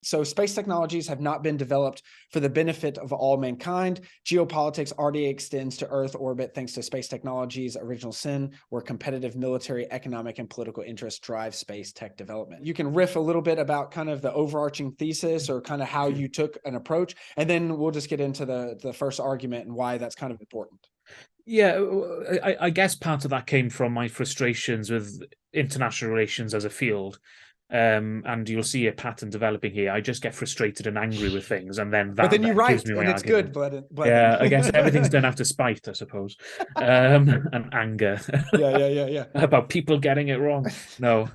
So space technologies have not been developed for the benefit of all mankind. Geopolitics already extends to Earth orbit thanks to space technologies' original sin, where competitive military, economic, and political interests drive space tech development. You can riff a little bit about kind of the overarching thesis or kind of how you took an approach, and then we'll just get into the first argument and why that's kind of important. Yeah, I guess part of that came from my frustrations with international relations as a field. And you'll see a pattern developing here. I just get frustrated and angry with things, and then But then that you gives write, me my and it's good, argument. Bleddyn. Yeah, I guess everything's done out of spite, I suppose, and anger Yeah. about people getting it wrong. No.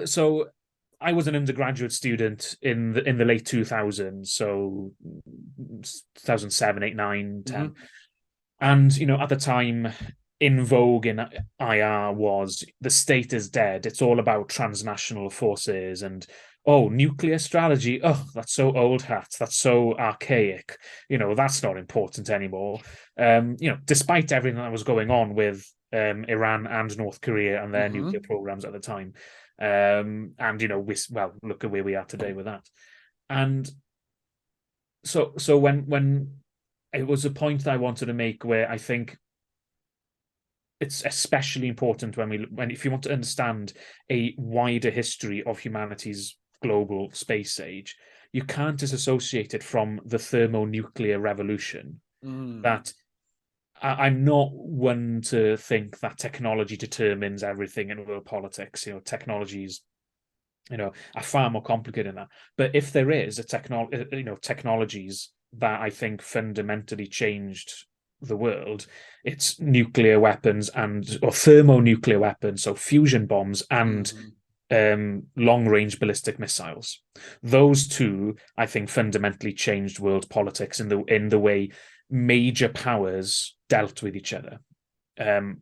So I was an undergraduate student in the late 2000s, so 2007, 8, 9, 10. Mm-hmm. And, at the time, in vogue in IR was the state is dead. It's all about transnational forces and, oh, nuclear strategy. Oh, that's so old hat. That's so archaic. That's not important anymore. Despite everything that was going on with Iran and North Korea and their nuclear Mm-hmm. programs at the time. And, look at where we are today with that. And so when it was a point that I wanted to make where I think it's especially important when if you want to understand a wider history of humanity's global space age, you can't disassociate it from the thermonuclear revolution. Mm. That I'm not one to think that technology determines everything in world politics. Technologies are far more complicated than that. But if there is technologies that I think fundamentally changed the world, it's nuclear weapons or thermonuclear weapons, so fusion bombs and Mm-hmm. long-range ballistic missiles. Those two, I think, fundamentally changed world politics in the way major powers dealt with each other.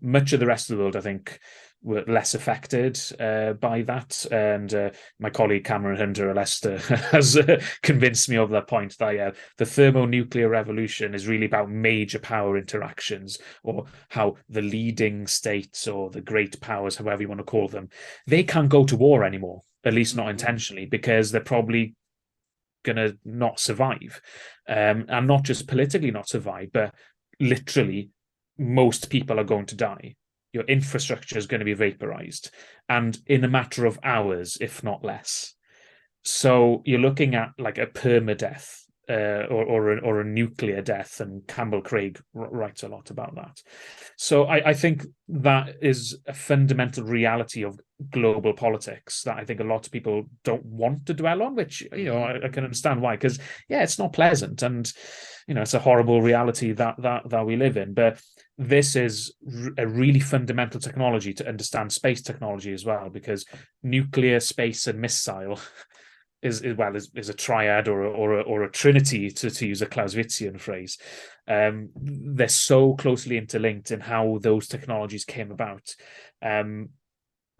Much of the rest of the world, I think, were less affected by that. And my colleague Cameron Hunter at Leicester has convinced me of that point that the thermonuclear revolution is really about major power interactions, or how the leading states or the great powers, however you want to call them, they can't go to war anymore, at least not Mm-hmm. intentionally, because they're probably going to not survive. And not just politically not survive, but literally most people are going to die. Your infrastructure is going to be vaporized, and in a matter of hours, if not less. So you're looking at like a permadeath, or a nuclear death, and Campbell Craig writes a lot about that. So I think that is a fundamental reality of global politics that I think a lot of people don't want to dwell on, which I can understand why, because it's not pleasant, and it's a horrible reality that we live in. But this is a really fundamental technology to understand space technology as well, because nuclear, space, and missile is a triad or a trinity, to use a Clausewitzian phrase. They're so closely interlinked in how those technologies came about.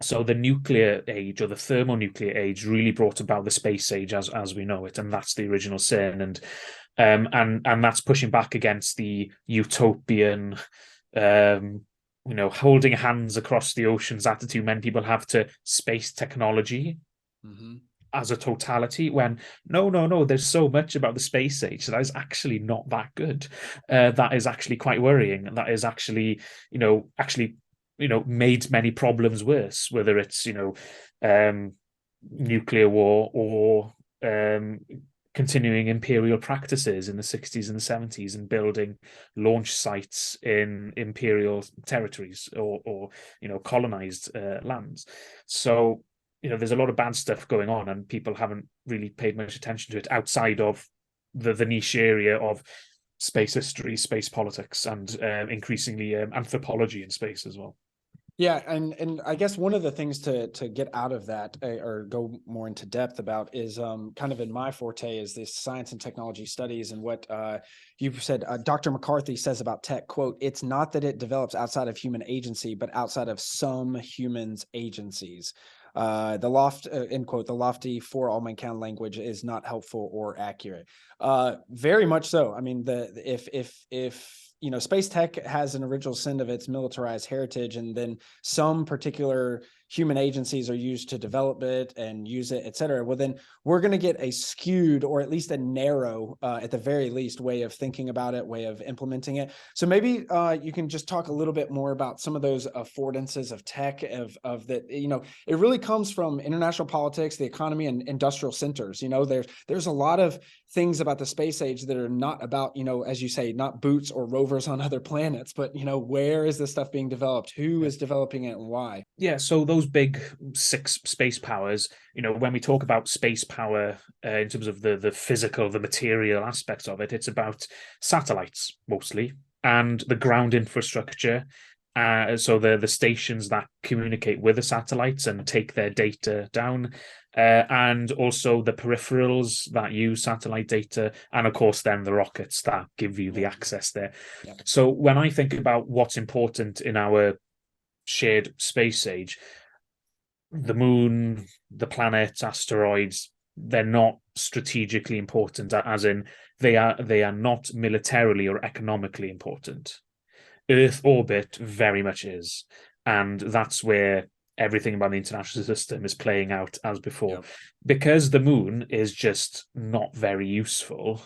So the nuclear age, or the thermonuclear age, really brought about the space age as we know it, and that's the original sin. And that's pushing back against the utopian, holding hands across the oceans attitude many people have to space technology Mm-hmm. as a totality, when no, there's so much about the space age that is actually not that good. That is actually quite worrying, and that is actually made many problems worse, whether it's nuclear war, or continuing imperial practices in the 60s and the 70s, and building launch sites in imperial territories, or colonized lands. So there's a lot of bad stuff going on, and people haven't really paid much attention to it outside of the niche area of space history, space politics, and increasingly anthropology in space as well. Yeah, and I guess one of the things to get out of that, or go more into depth about, is kind of in my forte, is this science and technology studies, and what you said. Dr. McCarthy says about tech, quote, "It's not that it develops outside of human agency, but outside of some humans' agencies." End quote, the lofty for all mankind language is not helpful or accurate. Very much so. I mean, if space tech has an original sin of its militarized heritage, and then some particular human agencies are used to develop it and use it, et cetera. Well, then we're going to get a skewed, or at least a narrow, at the very least, way of thinking about it, way of implementing it. So maybe you can just talk a little bit more about some of those affordances of tech, of that. It really comes from international politics, the economy, and industrial centers. There's a lot of things about the space age that are not about, as you say, not boots or rovers on other planets, but where is this stuff being developed? Who is developing it, and why? Yeah, so those big six space powers, when we talk about space power in terms of the physical, the material aspects of it, it's about satellites mostly, and the ground infrastructure. So the stations that communicate with the satellites and take their data down, and also the peripherals that use satellite data, and of course then the rockets that give you the access there. Yeah. So when I think about what's important in our shared space age, the moon, the planets, asteroids, they're not strategically important, as in they are not militarily or economically important. Earth orbit very much is, and that's where everything about the international system is playing out as before. Yep. Because the moon is just not very useful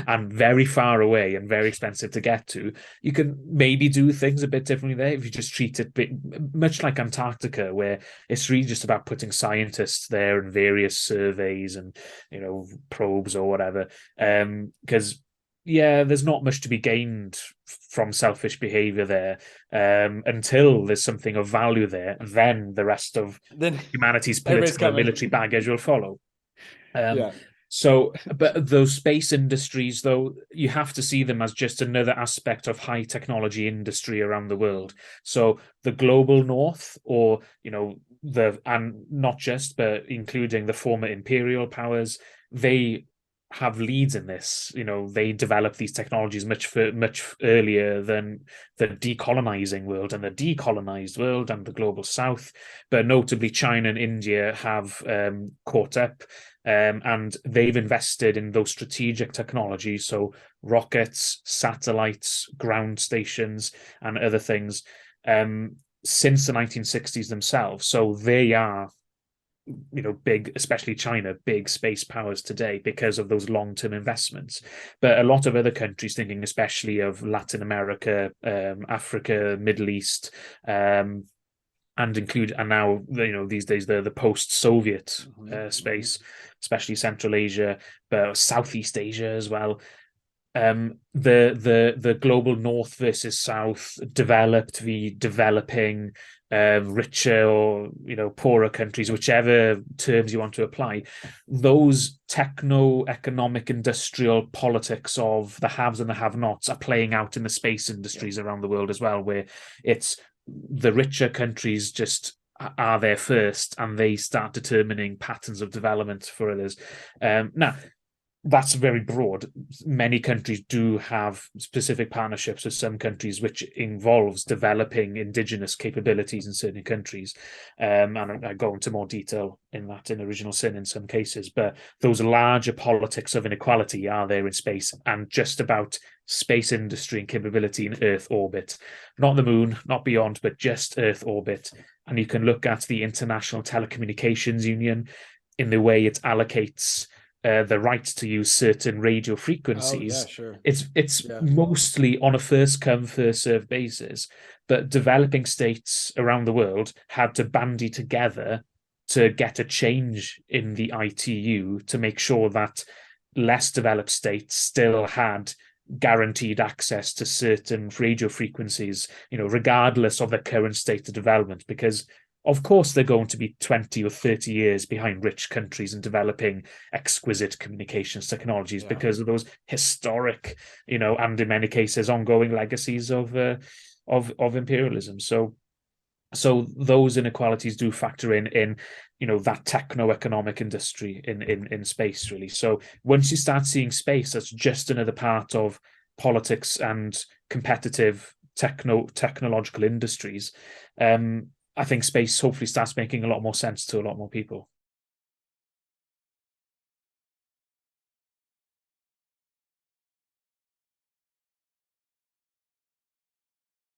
and very far away and very expensive to get to, you can maybe do things a bit differently there if you just treat it much like Antarctica, where it's really just about putting scientists there and various surveys and probes or whatever, because there's not much to be gained from selfish behavior there, until there's something of value there. Then the rest of humanity's political and military baggage will follow. So, but those space industries, though, you have to see them as just another aspect of high technology industry around the world. So the global north, or, and not just, but including the former imperial powers, they have leads in this. They develop these technologies much earlier than the decolonizing world and the decolonized world and the global south. But notably, China and India have caught up, and they've invested in those strategic technologies, so rockets, satellites, ground stations, and other things, since the 1960s themselves. So they are big, especially China, big space powers today because of those long-term investments. But a lot of other countries, thinking especially of Latin America, Africa, Middle East, and now these days the post-Soviet space, especially Central Asia, but Southeast Asia as well. The global north versus south, developed v developing, richer or poorer countries, whichever terms you want to apply, those techno-economic industrial politics of the haves and the have-nots are playing out in the space industries around the world as well, where it's the richer countries just are there first and they start determining patterns of development for others. Now, that's very broad. Many countries do have specific partnerships with some countries, which involves developing indigenous capabilities in certain countries. And I go into more detail in that in Original Sin in some cases. But those larger politics of inequality are there in space, and just about space industry and capability in Earth orbit. Not the moon, not beyond, but just Earth orbit. And you can look at the International Telecommunications Union in the way it allocates the right to use certain radio frequencies. It's mostly on a first come, first served basis, but developing states around the world had to bandy together to get a change in the ITU to make sure that less developed states still had guaranteed access to certain radio frequencies, regardless of the current state of development, because of course, they're going to be 20 or 30 years behind rich countries in developing exquisite communications technologies because of those historic, and in many cases, ongoing legacies of imperialism. So those inequalities do factor in that techno-economic industry in space, really. So once you start seeing space as just another part of politics and competitive technological industries, I think space hopefully starts making a lot more sense to a lot more people.